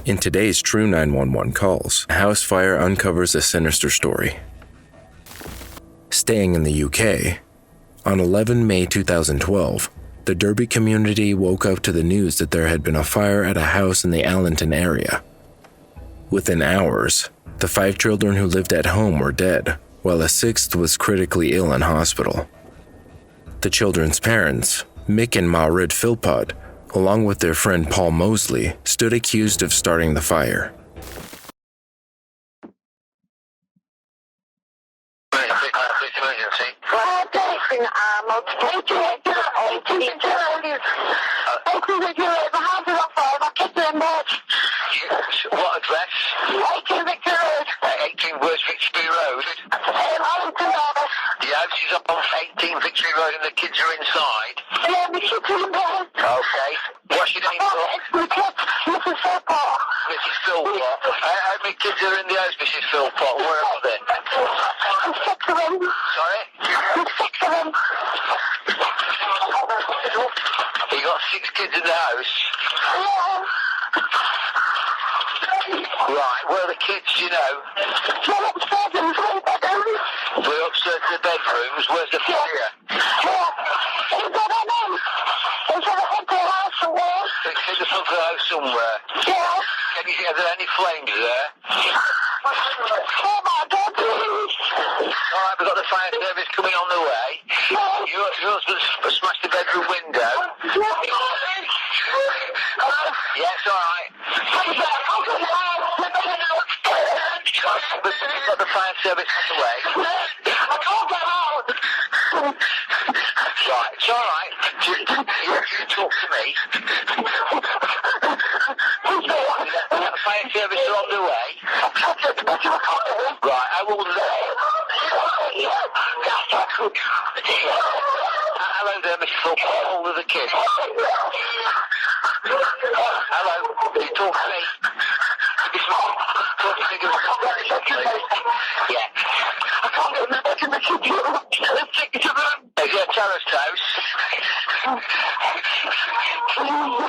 In today's True 911 Calls, a house fire uncovers a sinister story. Staying in the UK, on 11 May 2012, the Derby community woke up to the news that there had been a fire at a house in the Allenton area. Within hours, the 5 children who lived at home were dead, while a 6th was critically ill in hospital. The children's parents, Mick and Mairead Philpott, along with their friend Paul Mosley, stood accused of starting the fire. What address? 18 West Victory Road. The house is up on 18 Victory Road and the kids are inside. Okay. What's your name? Mrs. Philpott. Mrs. Philpott. How many kids are in the house, Mrs. Philpott? Where are they? 6 of them. Sorry? 6 of them. You got 6 kids in the house? Yeah. Right, where are the kids, do you know? They're upstairs in the bedrooms. We're upstairs in the bedrooms. Where's the fire? Yeah. Is that their name? Is that the front of the house somewhere? It's in the front of the house somewhere. Yeah. Can you see, are there any flames there? Oh my God, please. Alright, we've got the fire service coming on the way. Your husband smashed the bedroom window. Yes, alright. We've got the fire service on the way. I can't get out. Right, it's alright. You talk to me. The fire service are on the way. Right, I will... Hello there, Mr. Philpott. How old are the kids? Hello, can you talk to me? Talk to me. Yeah. I can't get back in the kitchen. Is it a terraced house?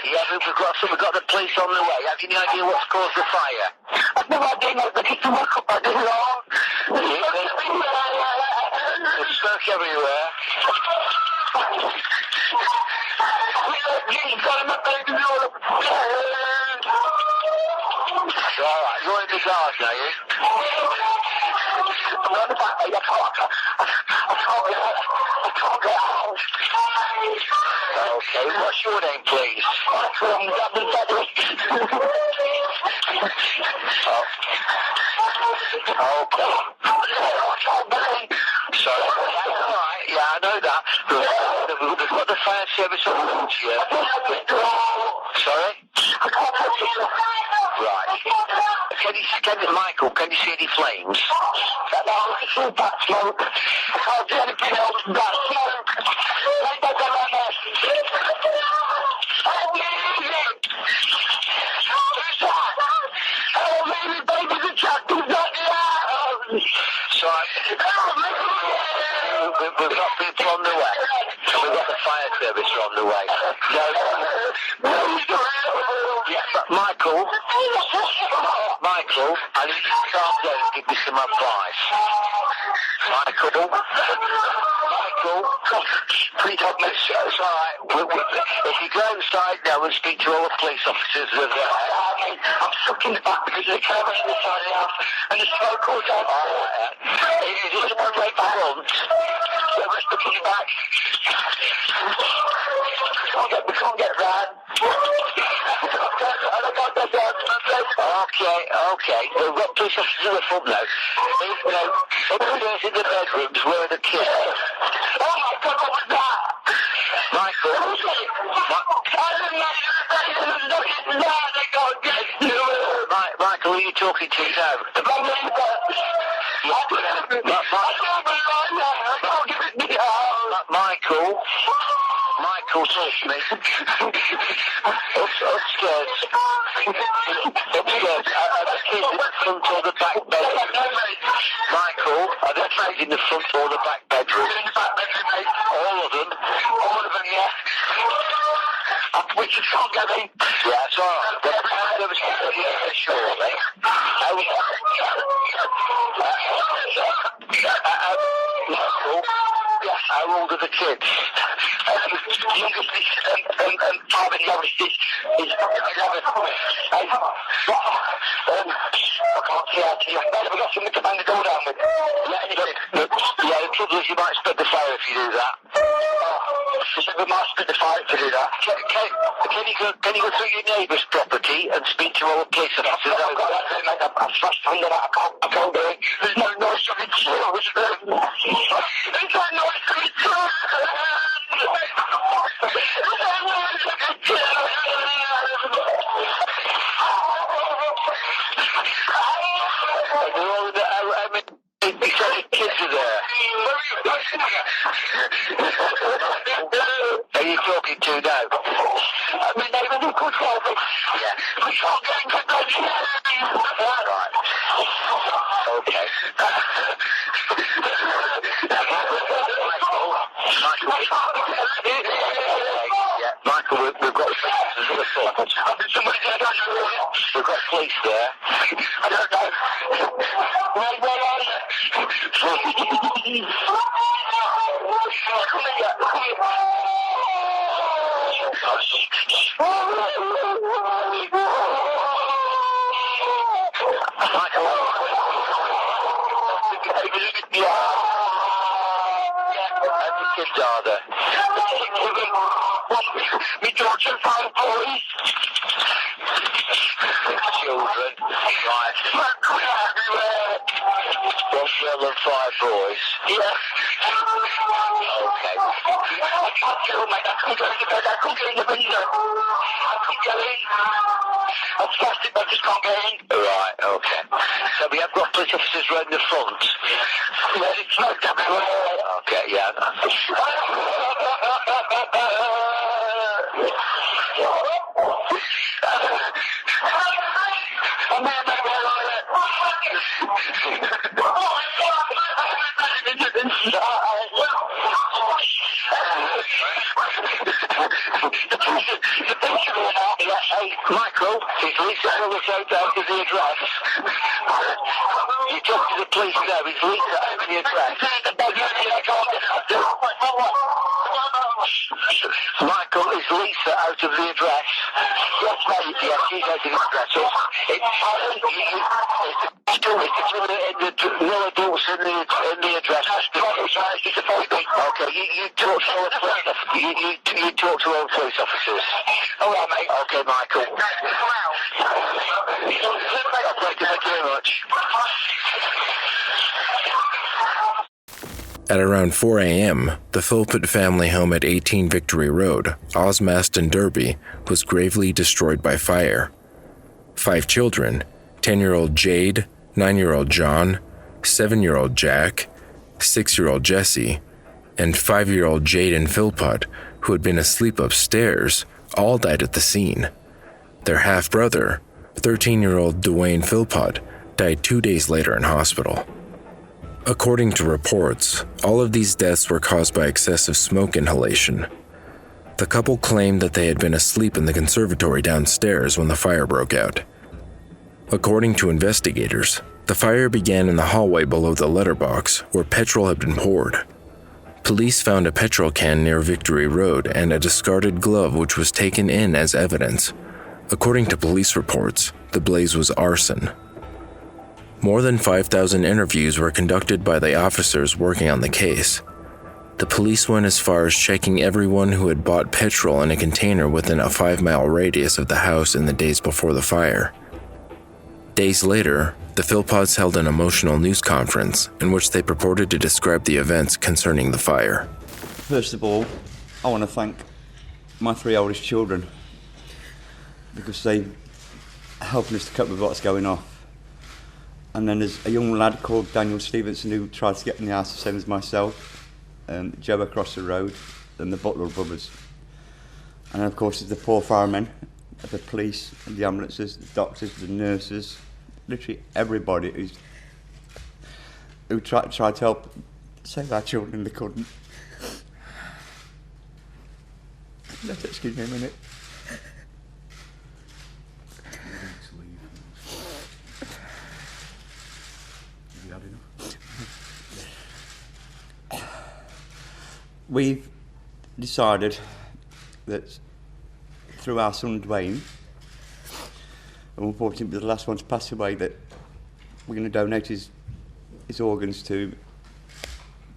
Yeah, we've got the police on the way. Have you any idea what's caused the fire? I've no idea, mate. The kitchen woke up. I didn't know. There's smoke everywhere. Alright, you're in the garden, are you? I'm on the back, mate. I can't get out. Okay, what's your name, please? Okay. Sorry. Alright, yeah, I know that. We've got the fire service on the road here. Sorry? Right. Michael, can you see any flames? I can't do anything else than that smoke. Sorry. We've got people on the way. We've got the fire service on the way. No. Yeah, but Michael, I need you to calm down and give me some advice. Michael, please help me. It's alright. If you go inside now and speak to all the police officers that are there. I'm stuck in the back because of the camera in the side of the house and the smoke goes out. Is it someone right front? Yeah, we're stuck in the back. We can't get round. Okay. We've got police officers in the front now. Upstairs in the bedrooms, where are the kids? Oh my God, what was that? Michael? Michael, who are you talking to now? Michael, talk to me. Upstairs. Are the kids in the front or the back bedroom? Michael, are the kids in the front or the back bedroom? All of them? All of them, yeah. We just can't get in. Yeah, it's alright. surely. How old are the kids? The youngest is, and 5 and the oldest is 11. I can't see out here. We've got something to bang the door down with. Yeah, the trouble is you might spread the fire if you do that. We might spread the fire if you do that. Can you go through your neighbour's property and speak to all the police officers? I'm fast under that. I can't do it. There's no noise from the children. There's no noise from the children. Kids are there. Are you talking to now? I mean, they were good for me. Yeah. We can't get into the right. Okay. Michael, we've got police there. I don't know. Where are you? Come here. Kids are there. Me daughter and 5 boys. Children. Right. Everywhere. 1 girl and 5 boys. Yeah. Okay. I can't go, mate. I can't go in the bed. I can't get in the window. I can't get in. I'm spastic, but I just can't get in. Right, okay. So we have got police officers round the front. Yeah, it's not everywhere. Okay, yeah. Michael, is Lisa Philpott out of the address? You talk to the police now, is Lisa out of the address? Michael, is Lisa out of the address? Yes, mate, yes, she's out of the address. No adults in the address. Okay, you talk to all the police. You talk to all the police officers. All right, mate. Okay, Michael. Thank you very much. At around 4 a.m., the Philpott family home at 18 Victory Road, Osmaston, Derby, was gravely destroyed by fire. 5 children, 10-year-old Jade, 9-year-old John, 7-year-old Jack, 6-year-old Jesse, and 5-year-old Jayden Philpott, who had been asleep upstairs, all died at the scene. Their half-brother, 13-year-old Duwayne Philpott, died 2 days later in hospital. According to reports, all of these deaths were caused by excessive smoke inhalation. The couple claimed that they had been asleep in the conservatory downstairs when the fire broke out. According to investigators, the fire began in the hallway below the letterbox where petrol had been poured. Police found a petrol can near Victory Road and a discarded glove which was taken in as evidence. According to police reports, the blaze was arson. More than 5,000 interviews were conducted by the officers working on the case. The police went as far as checking everyone who had bought petrol in a container within a 5-mile radius of the house in the days before the fire. Days later, the Philpotts held an emotional news conference in which they purported to describe the events concerning the fire. First of all, I want to thank my 3 oldest children because they are helping us to cope with what's going on. And then there's a young lad called Daniel Stevenson who tried to get in the house the same as myself, and Joe across the road, and the Butler brothers. And then of course there's the poor firemen, the police, the ambulances, the doctors, the nurses, literally everybody who tried to help save our children. They couldn't. Excuse me a minute. we've decided that through our son Duwayne, and unfortunately the last one to pass away, that we're going to donate his organs to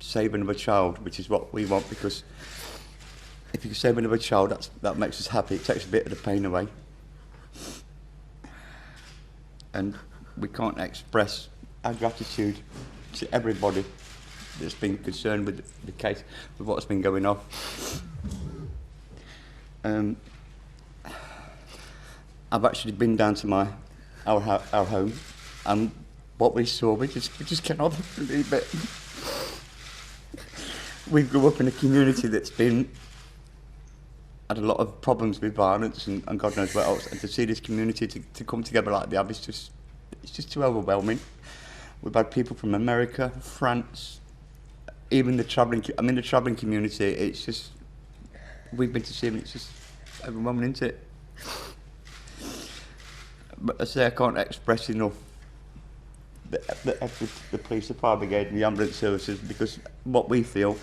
save another child, which is what we want, because if you can save another child, that makes us happy. It takes a bit of the pain away. And we can't express our gratitude to everybody that's been concerned with the case, with what's been going on. I've actually been down to our home, and what we saw, we just cannot believe it. We grew up in a community that's had a lot of problems with violence and God knows what else, and to see this community to come together like they have, it's just too overwhelming. We've had people from America, France, even the travelling community. It's just, we've been to see them, it's just overwhelming, isn't it? But I say I can't express enough the police, the fire brigade and the ambulance services, because what we feel,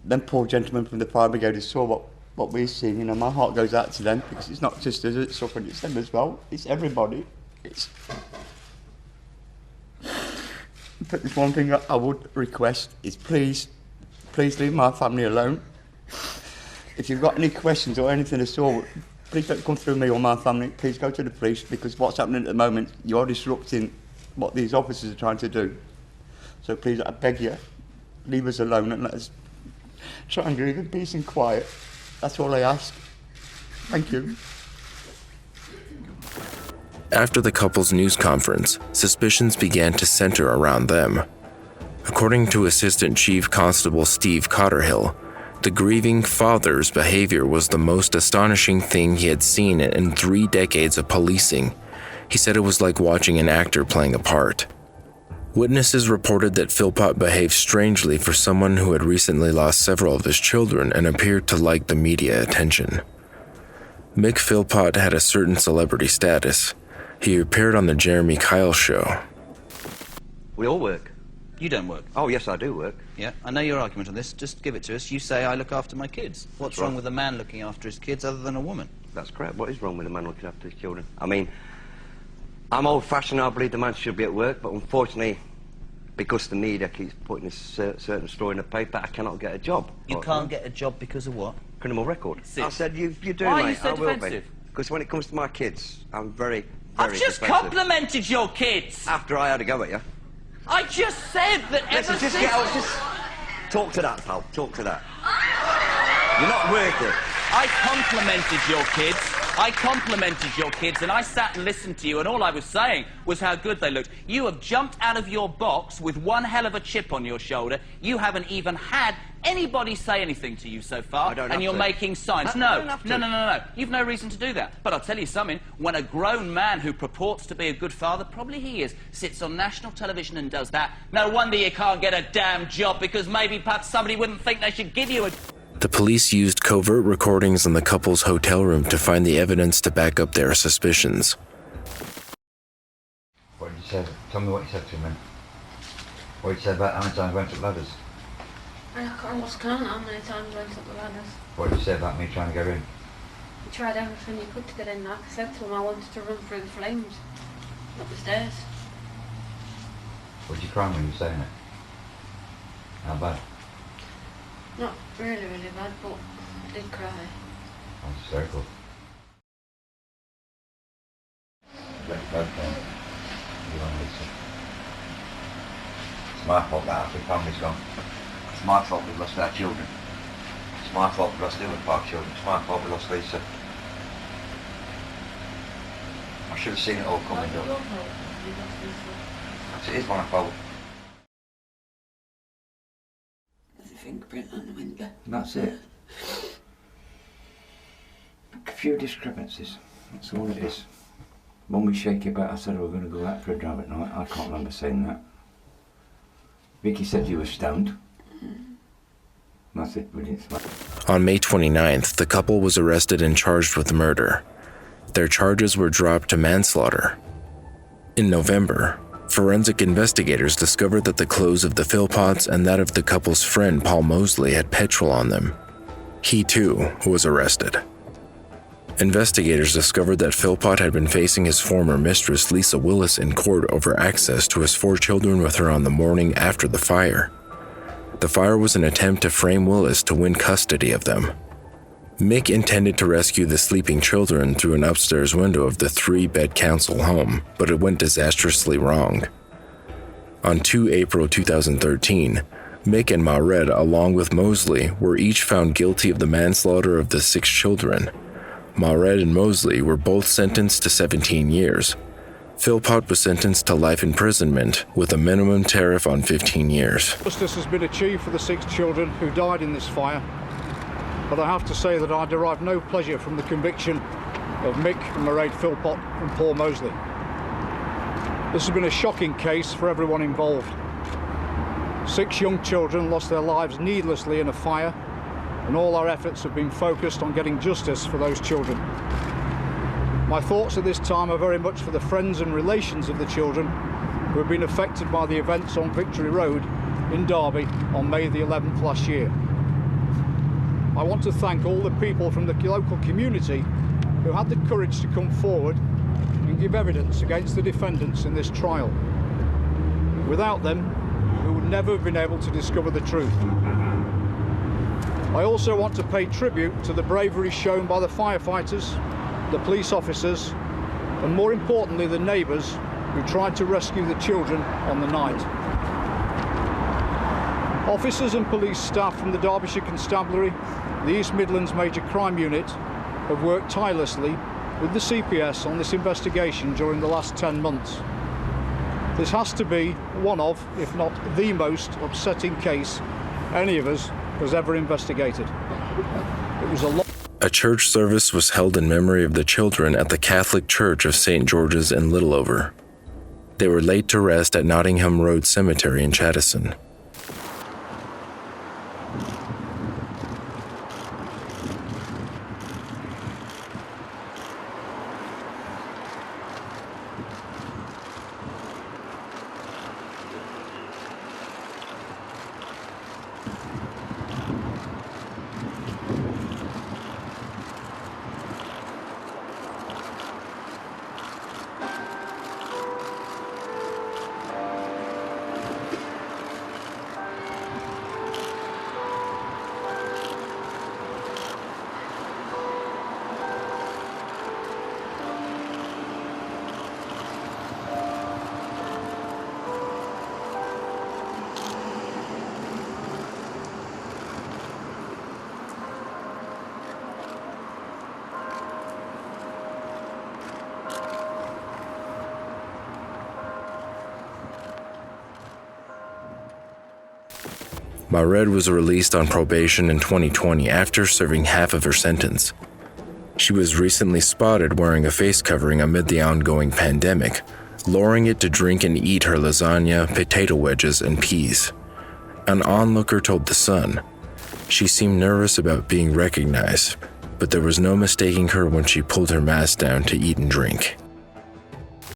them poor gentlemen from the fire brigade saw what we've seen. You know, my heart goes out to them, because it's not just us that's suffering, it's them as well. It's everybody. But there's one thing I would request is please leave my family alone. If you've got any questions or anything at all, please don't come through me or my family. Please go to the police, because what's happening at the moment, you're disrupting what these officers are trying to do. So please, I beg you, leave us alone and let us try and grieve in peace and quiet. That's all I ask. Thank you. After the couple's news conference, suspicions began to center around them. According to Assistant Chief Constable Steve Cotterhill, the grieving father's behavior was the most astonishing thing he had seen in 3 decades of policing. He said it was like watching an actor playing a part. Witnesses reported that Philpott behaved strangely for someone who had recently lost several of his children and appeared to like the media attention. Mick Philpott had a certain celebrity status. He appeared on the Jeremy Kyle show. We all work. You don't work. Oh, yes, I do work. Yeah, I know your argument on this. Just give it to us. You say I look after my kids. What's wrong with a man looking after his kids other than a woman? That's correct. What is wrong with a man looking after his children? I mean, I'm old-fashioned. I believe the man should be at work, but unfortunately, because the media keeps putting this certain story in the paper, I cannot get a job. You can't get a job because of what? Criminal record. I said, you do, Why mate. are you so I will defensive? Because when it comes to my kids, I'm very, I've very just defensive. complimented your kids. After I had a go at you. I just said that Listen, just get out. Just talk to that, pal. Talk to that. You're not worth it. I complimented your kids. I complimented your kids, and I sat and listened to you, and all I was saying was how good they looked. You have jumped out of your box with one hell of a chip on your shoulder. You haven't even had anybody say anything to you so far, and you're making signs. No. You've no reason to do that. But I'll tell you something. When a grown man who purports to be a good father, probably he is, sits on national television and does that, no wonder you can't get a damn job, because maybe perhaps somebody wouldn't think they should give you a... The police used covert recordings in the couple's hotel room to find the evidence to back up their suspicions. What did you say? Tell me what you said to him then. What did you say about how many times I went up ladders? I lost count how many times I went up the ladders. What did you say about me trying to get in? You tried everything you could to get in. Like I said to him, I wanted to run through the flames up the stairs. What did you cry when you were saying it? How bad? Not really, really bad, but I did cry. That's hysterical. Let it go then. You want Lisa. It's my fault that our family's gone. It's my fault we lost our children. It's my fault we lost the other 5 children. It's my fault we lost Lisa. I should have seen it all coming up. Your fault you lost Lisa. It is my fault. There's a fingerprint on the window. That's it. A few discrepancies. That's all it is. When we shake about, I said we were going to go out for a drive at night. I can't remember saying that. Vicky said you were stoned. That's it, brilliant. On May 29th, the couple was arrested and charged with murder. Their charges were dropped to manslaughter. In November, Forensic investigators discovered that the clothes of the Philpotts and that of the couple's friend Paul Mosley had petrol on them. He, too, was arrested. Investigators discovered that Philpott had been facing his former mistress Lisa Willis in court over access to his 4 children with her on the morning after the fire. The fire was an attempt to frame Willis to win custody of them. Mick intended to rescue the sleeping children through an upstairs window of the 3-bed council home, but it went disastrously wrong. On 2 April 2013, Mick and Mairead, along with Mosley, were each found guilty of the manslaughter of the 6 children. Mairead and Mosley were both sentenced to 17 years. Philpott was sentenced to life imprisonment with a minimum tariff on 15 years. Justice has been achieved for the 6 children who died in this fire, but I have to say that I derive no pleasure from the conviction of Mick and Mairead Philpott and Paul Mosley. This has been a shocking case for everyone involved. 6 young children lost their lives needlessly in a fire, and all our efforts have been focused on getting justice for those children. My thoughts at this time are very much for the friends and relations of the children who have been affected by the events on Victory Road in Derby on May the 11th last year. I want to thank all the people from the local community who had the courage to come forward and give evidence against the defendants in this trial. Without them, we would never have been able to discover the truth. I also want to pay tribute to the bravery shown by the firefighters, the police officers, and more importantly, the neighbours who tried to rescue the children on the night. Officers and police staff from the Derbyshire Constabulary, the East Midlands Major Crime Unit, have worked tirelessly with the CPS on this investigation during the last 10 months. This has to be one of, if not the most upsetting case any of us has ever investigated. It was a church service was held in memory of the children at the Catholic Church of St. George's in Littleover. They were laid to rest at Nottingham Road Cemetery in Chaddison. Mairead was released on probation in 2020 after serving half of her sentence. She was recently spotted wearing a face covering amid the ongoing pandemic, luring it to drink and eat her lasagna, potato wedges, and peas. An onlooker told The Sun, she seemed nervous about being recognized, but there was no mistaking her when she pulled her mask down to eat and drink.